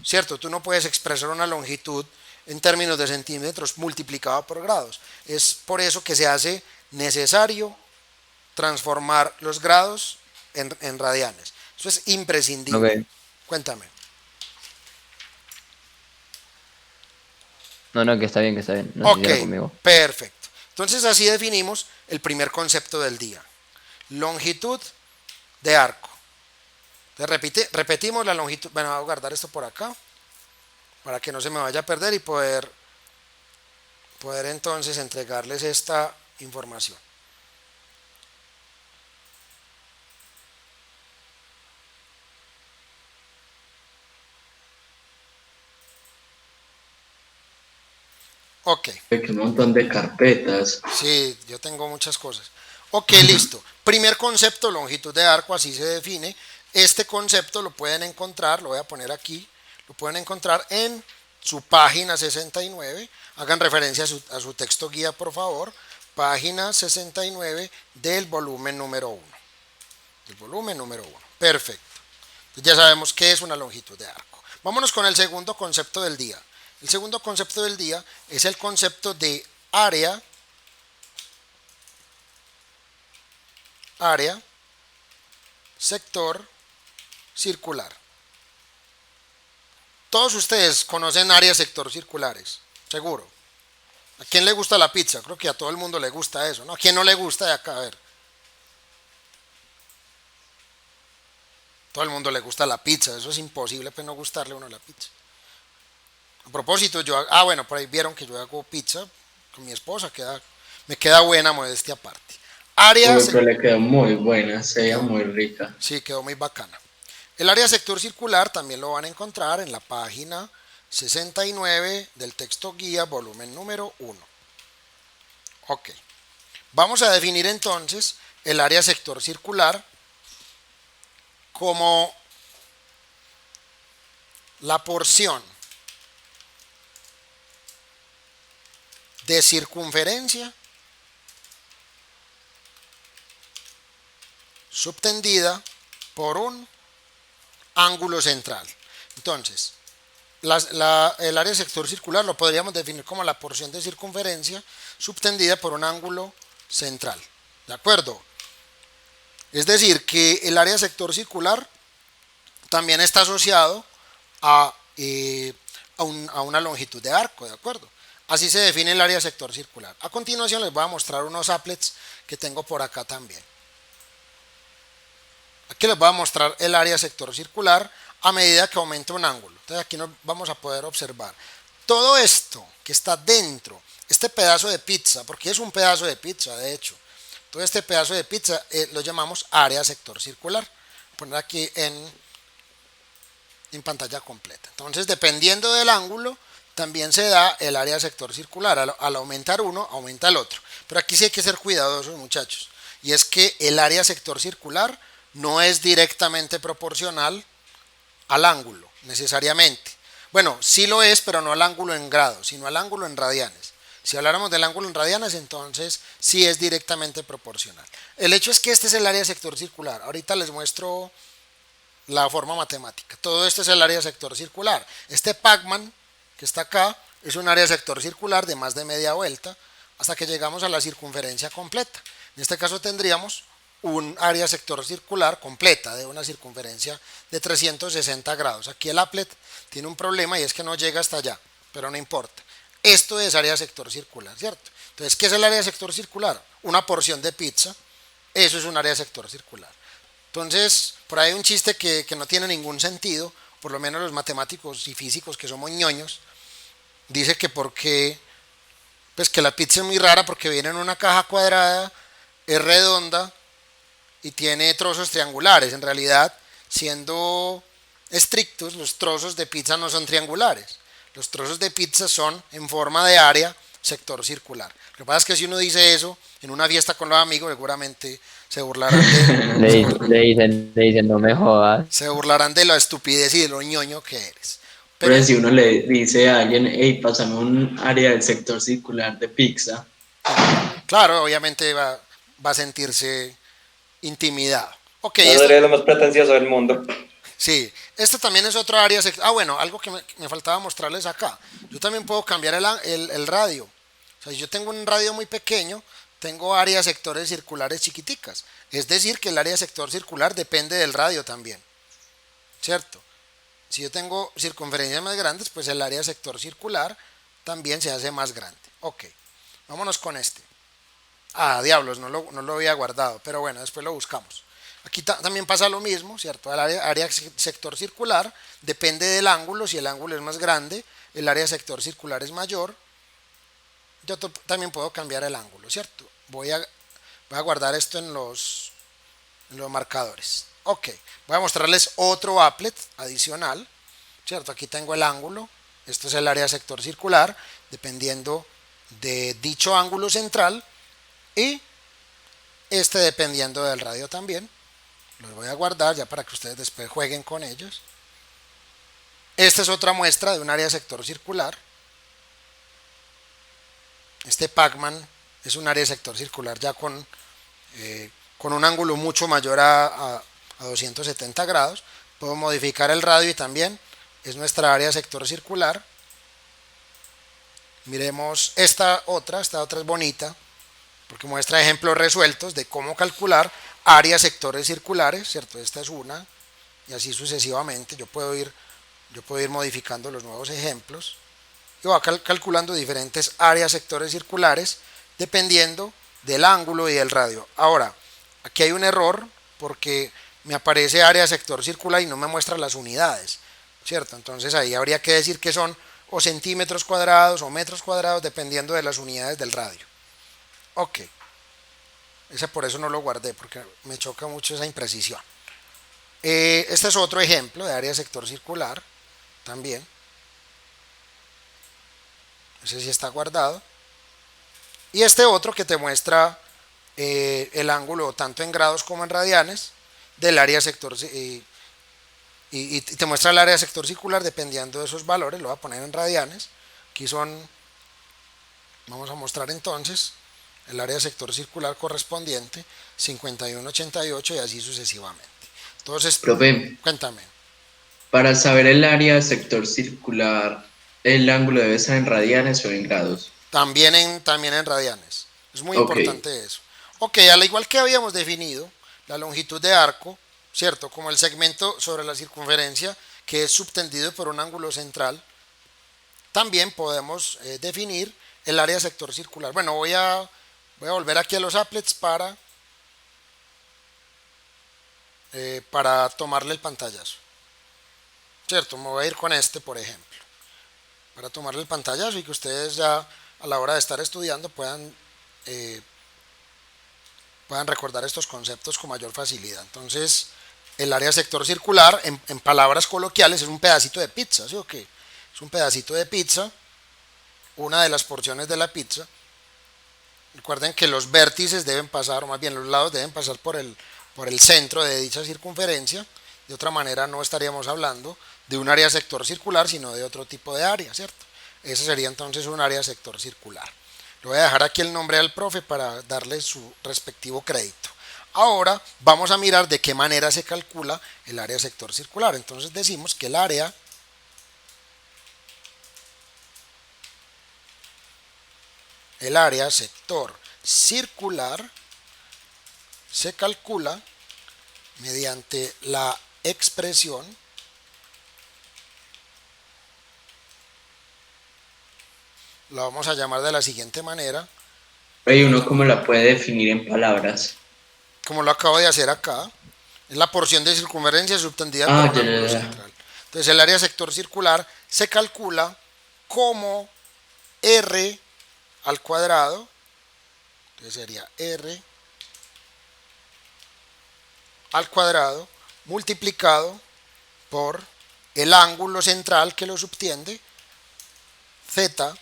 ¿Cierto? Tú no puedes expresar una longitud en términos de centímetros multiplicado por grados. Es por eso que se hace necesario transformar los grados en radianes. Eso es imprescindible. Okay. Cuéntame. No, que está bien, No ok, conmigo. Perfecto. Entonces así definimos el primer concepto del día. Longitud de arco. Entonces, repetimos la longitud. Bueno, voy a guardar esto por acá para que no se me vaya a perder y poder entonces entregarles esta información. Ok. Un montón de carpetas. Sí, yo tengo muchas cosas. Ok, listo. Primer concepto, longitud de arco, así se define. Este concepto lo pueden encontrar, lo voy a poner aquí, lo pueden encontrar en su página 69. Hagan referencia a su texto guía, por favor. Página 69 del volumen número 1. Del volumen número 1. Perfecto. Entonces ya sabemos qué es una longitud de arco. Vámonos con el segundo concepto del día. El segundo concepto del día es el concepto de área sector circular. Todos ustedes conocen áreas sector circulares, seguro. ¿A quién le gusta la pizza? Creo que a todo el mundo le gusta eso, ¿no? ¿A quién no le gusta de acá? A ver. Todo el mundo le gusta la pizza, eso es imposible pues no gustarle a uno la pizza. A propósito, bueno, por ahí vieron que yo hago pizza con mi esposa, me queda buena, modestia aparte. Pero le quedó muy buena, se veía muy rica. Sí, quedó muy bacana. El área sector circular también lo van a encontrar en la página 69 del texto guía, volumen número 1. Ok. Vamos a definir entonces el área sector circular como la porción de circunferencia subtendida por un ángulo central. Entonces, el área sector circular lo podríamos definir como la porción de circunferencia subtendida por un ángulo central. ¿De acuerdo? Es decir, que el área sector circular también está asociado a una longitud de arco, ¿de acuerdo? Así se define el área sector circular. A continuación les voy a mostrar unos applets que tengo por acá también. Aquí les voy a mostrar el área sector circular a medida que aumenta un ángulo. Entonces aquí nos vamos a poder observar todo esto que está dentro, este pedazo de pizza, porque es un pedazo de pizza de hecho. Todo este pedazo de pizza lo llamamos área sector circular. Voy a poner aquí en pantalla completa. Entonces dependiendo del ángulo también se da el área sector circular. Al aumentar uno, aumenta el otro. Pero aquí sí hay que ser cuidadosos, muchachos. Y es que el área sector circular no es directamente proporcional al ángulo, necesariamente. Bueno, sí lo es, pero no al ángulo en grados, sino al ángulo en radianes. Si habláramos del ángulo en radianes, entonces sí es directamente proporcional. El hecho es que este es el área sector circular. Ahorita les muestro la forma matemática. Todo esto es el área sector circular. Este Pac-Man que está acá es un área sector circular de más de media vuelta hasta que llegamos a la circunferencia completa. En este caso tendríamos un área sector circular completa de una circunferencia de 360 grados. Aquí el applet tiene un problema y es que no llega hasta allá, pero no importa. Esto es área sector circular, ¿cierto? Entonces, ¿qué es el área sector circular? Una porción de pizza, eso es un área sector circular. Entonces, por ahí hay un chiste que no tiene ningún sentido, por lo menos los matemáticos y físicos que somos ñoños, dice que porque, pues que la pizza es muy rara porque viene en una caja cuadrada, es redonda y tiene trozos triangulares. En realidad, siendo estrictos, los trozos de pizza no son triangulares. Los trozos de pizza son en forma de área sector circular. Lo que pasa es que si uno dice eso en una fiesta con los amigos, seguramente se burlarán le dicen, no me jodas. Se burlarán de la estupidez y de lo ñoño que eres. Pero si uno le dice a alguien, hey, pásame un área del sector circular de pizza. Claro, obviamente va a sentirse intimidado. Ok, No sería lo más pretencioso del mundo. sí, esto también es otro área. Bueno, algo que me faltaba mostrarles acá. Yo también puedo cambiar el radio. O sea, si yo tengo un radio muy pequeño, tengo áreas sectores circulares chiquiticas. Es decir, que el área sector circular depende del radio también. ¿Cierto? Si yo tengo circunferencias más grandes, pues el área sector circular también se hace más grande. Ok, vámonos con este. Ah, diablos, no lo había guardado, pero bueno, después lo buscamos. Aquí también pasa lo mismo, ¿cierto? El área sector circular depende del ángulo. Si el ángulo es más grande, el área sector circular es mayor. Yo también puedo cambiar el ángulo, ¿cierto? Voy a guardar esto en los marcadores. Ok, voy a mostrarles otro applet adicional, ¿cierto? Aquí tengo el ángulo. Esto es el área sector circular, dependiendo de dicho ángulo central. Y este dependiendo del radio también. Los voy a guardar ya para que ustedes después jueguen con ellos. Esta es otra muestra de un área sector circular. Este Pac-Man es un área sector circular ya con un ángulo mucho mayor a 270 grados. Puedo modificar el radio y también es nuestra área sector circular. Miremos esta otra es bonita porque muestra ejemplos resueltos de cómo calcular áreas sectores circulares, ¿cierto? Esta es una y así sucesivamente. Yo puedo ir modificando los nuevos ejemplos. Yo voy calculando diferentes áreas sectores circulares dependiendo del ángulo y del radio. Ahora, aquí hay un error porque me aparece área sector circular y no me muestra las unidades, ¿cierto? Entonces ahí habría que decir que son o centímetros cuadrados o metros cuadrados dependiendo de las unidades del radio. Ok, ese por eso no lo guardé porque me choca mucho esa imprecisión. Este es otro ejemplo de área sector circular también. Ese sí está guardado. Y este otro que te muestra el ángulo tanto en grados como en radianes del área sector y te muestra el área sector circular dependiendo de esos valores. Lo voy a poner en radianes. Aquí vamos a mostrar entonces el área sector circular correspondiente 5188 y así sucesivamente. Entonces, profe, cuéntame. Para saber el área sector circular, ¿el ángulo debe ser en radianes o en grados? También en radianes. Es muy importante eso. Ok, al igual que habíamos definido la longitud de arco, ¿cierto? Como el segmento sobre la circunferencia que es subtendido por un ángulo central, también podemos definir el área sector circular. Bueno, voy a volver aquí a los applets para tomarle el pantallazo. ¿Cierto? Me voy a ir con este, por ejemplo, para tomarle el pantallazo y que ustedes ya a la hora de estar estudiando puedan recordar estos conceptos con mayor facilidad. Entonces, el área sector circular, en palabras coloquiales, es un pedacito de pizza, ¿sí o qué? Es un pedacito de pizza, una de las porciones de la pizza. Recuerden que los vértices deben pasar, o más bien los lados deben pasar por el centro de dicha circunferencia. De otra manera no estaríamos hablando de un área sector circular, sino de otro tipo de área, ¿cierto? Ese sería entonces un área sector circular. Le voy a dejar aquí el nombre al profe para darle su respectivo crédito. Ahora vamos a mirar de qué manera se calcula el área sector circular. Entonces decimos que el área sector circular se calcula mediante la expresión la vamos a llamar de la siguiente manera. ¿Y uno cómo la puede definir en palabras? Como lo acabo de hacer acá, es la porción de circunferencia subtendida por un ángulo central. Entonces el área sector circular se calcula como R al cuadrado, entonces sería R al cuadrado multiplicado por el ángulo central que lo subtiende, Z,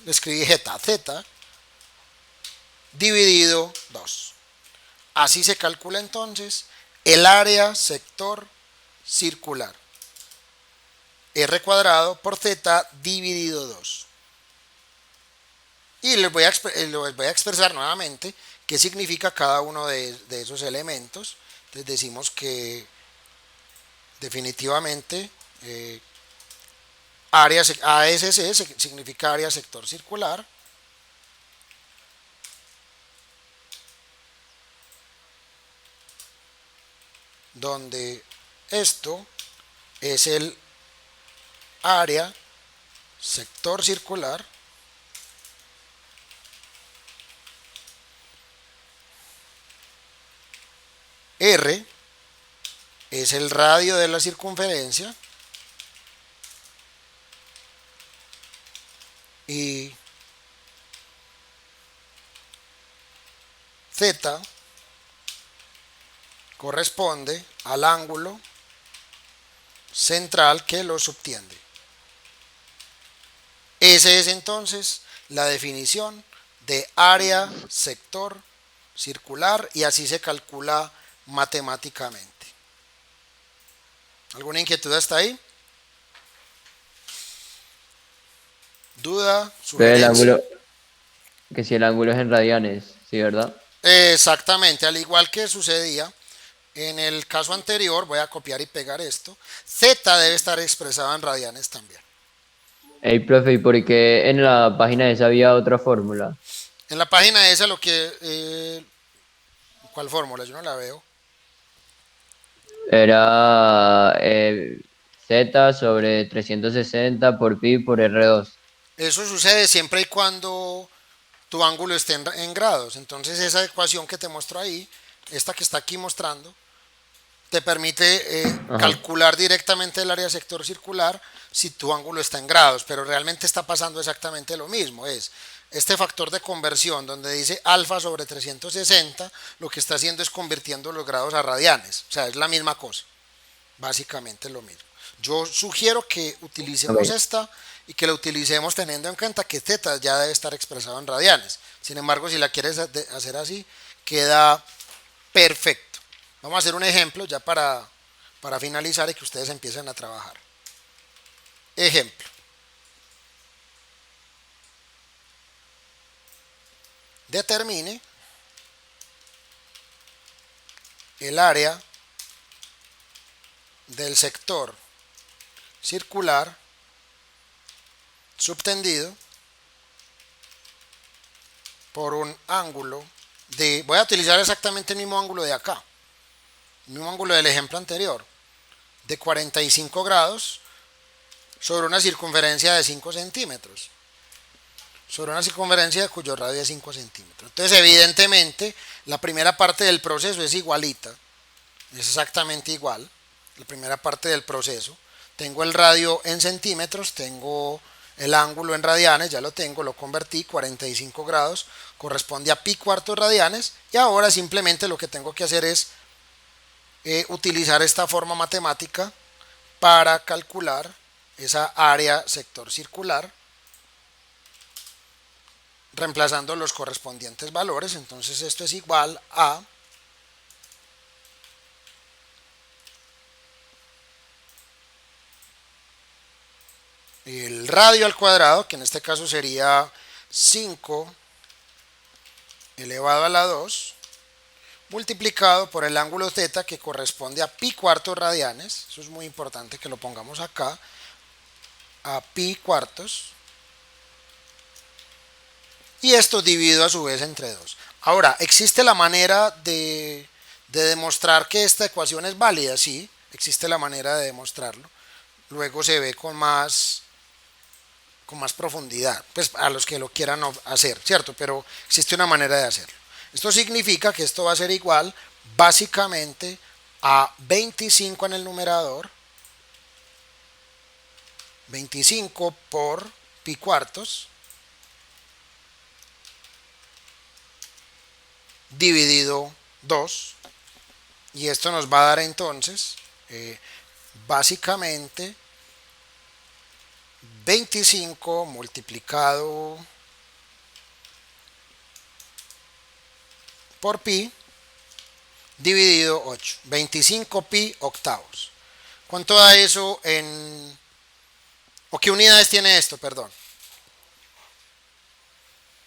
le escribí Z, dividido 2. Así se calcula entonces el área sector circular. R cuadrado por Z dividido 2. Y les voy a expresar nuevamente qué significa cada uno de esos elementos. Entonces decimos que definitivamente ASC significa área sector circular. Donde esto es el área sector circular R es el radio de la circunferencia y Z corresponde al ángulo central que lo subtiende. Esa es entonces la definición de área sector circular y así se calcula matemáticamente. ¿Alguna inquietud hasta ahí? ¿Duda? ¿Sugerencia? Que si el ángulo es en radianes, ¿sí, verdad? Exactamente, al igual que sucedía en el caso anterior, voy a copiar y pegar esto, Z debe estar expresado en radianes también. Hey, profe, ¿y por qué en la página esa había otra fórmula? En la página esa ¿cuál fórmula? Yo no la veo. Era Z sobre 360 por pi por R2. Eso sucede siempre y cuando tu ángulo esté en grados. Entonces esa ecuación que te muestro ahí, esta que está aquí mostrando, te permite calcular directamente el área sector circular si tu ángulo está en grados, pero realmente está pasando exactamente lo mismo. Es este factor de conversión donde dice alfa sobre 360, lo que está haciendo es convirtiendo los grados a radianes. O sea, es la misma cosa, básicamente lo mismo. Yo sugiero que utilicemos esta y que la utilicemos teniendo en cuenta que Z ya debe estar expresado en radianes. Sin embargo, si la quieres hacer así, queda perfecto. Vamos a hacer un ejemplo ya para finalizar y que ustedes empiecen a trabajar. Ejemplo. Determine el área del sector circular subtendido por un ángulo de, voy a utilizar exactamente el mismo ángulo de acá, el mismo ángulo del ejemplo anterior, de 45 grados sobre una circunferencia de 5 centímetros. Sobre una circunferencia cuyo radio es 5 centímetros. Entonces, evidentemente, la primera parte del proceso es igualita, es exactamente igual, la primera parte del proceso. Tengo el radio en centímetros, tengo el ángulo en radianes, ya lo tengo, lo convertí, 45 grados, corresponde a pi cuartos radianes, y ahora simplemente lo que tengo que hacer es utilizar esta forma matemática para calcular esa área sector circular, reemplazando los correspondientes valores. Entonces esto es igual a el radio al cuadrado, que en este caso sería 5 elevado a la 2, multiplicado por el ángulo θ, que corresponde a pi cuartos radianes. Eso es muy importante que lo pongamos acá, a pi cuartos, y esto dividido a su vez entre 2. Ahora, ¿existe la manera de demostrar que esta ecuación es válida? Sí, existe la manera de demostrarlo. Luego se ve con más profundidad, pues a los que lo quieran hacer, ¿cierto? Pero existe una manera de hacerlo. Esto significa que esto va a ser igual básicamente a 25 en el numerador, 25 por pi cuartos, dividido 2, y esto nos va a dar entonces básicamente 25 multiplicado por pi dividido 8, 25 pi octavos. ¿Cuánto da eso en ¿O qué unidades tiene esto? Perdón.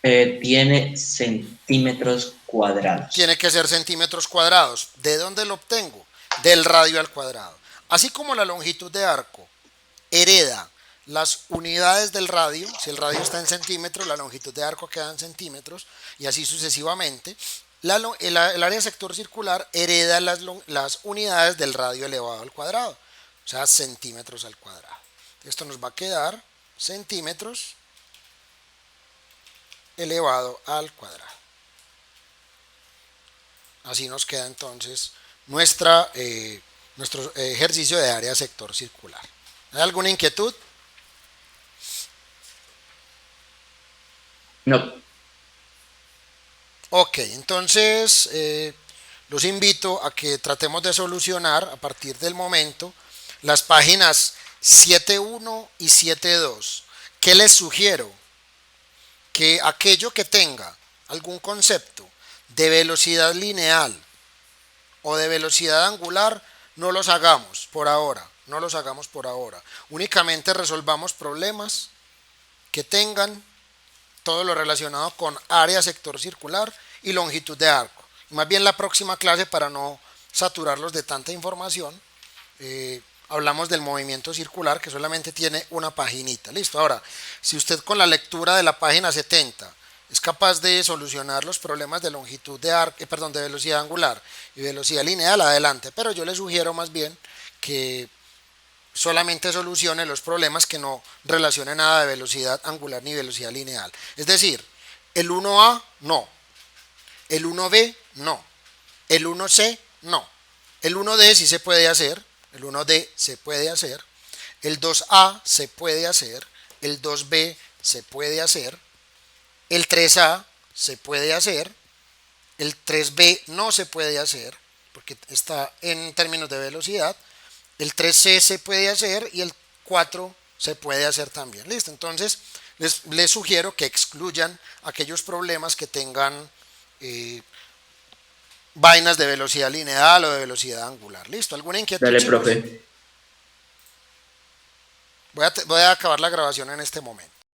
Tiene centímetros cuadrados. Tiene que ser centímetros cuadrados. ¿De dónde lo obtengo? Del radio al cuadrado. Así como la longitud de arco hereda las unidades del radio, si el radio está en centímetros, la longitud de arco queda en centímetros, y así sucesivamente, el área sector circular hereda las unidades del radio elevado al cuadrado, o sea, centímetros al cuadrado. Esto nos va a quedar centímetros elevado al cuadrado. Así nos queda entonces nuestro ejercicio de área sector circular. ¿Hay alguna inquietud? No. Ok, entonces los invito a que tratemos de solucionar a partir del momento las páginas 7.1 y 7.2. ¿Qué les sugiero? Que aquello que tenga algún concepto de velocidad lineal o de velocidad angular, no los hagamos por ahora, no los hagamos por ahora. Únicamente resolvamos problemas que tengan todo lo relacionado con área sector circular y longitud de arco. Más bien la próxima clase, para no saturarlos de tanta información, hablamos del movimiento circular, que solamente tiene una paginita. Listo. Ahora, si usted con la lectura de la página 70 es capaz de solucionar los problemas de longitud de arco, de velocidad angular y velocidad lineal, adelante. Pero yo le sugiero más bien que solamente solucione los problemas que no relacionen nada de velocidad angular ni velocidad lineal. Es decir, el 1A no, el 1B no, el 1C no, el 1D sí se puede hacer, el 1D se puede hacer, el 2A se puede hacer, el 2B se puede hacer, el 3A se puede hacer, el 3B no se puede hacer porque está en términos de velocidad, el 3C se puede hacer y el 4 se puede hacer también. Listo, entonces les sugiero que excluyan aquellos problemas que tengan vainas de velocidad lineal o de velocidad angular. Listo, ¿alguna inquietud? Dale, chicos? profe. Voy a acabar la grabación en este momento.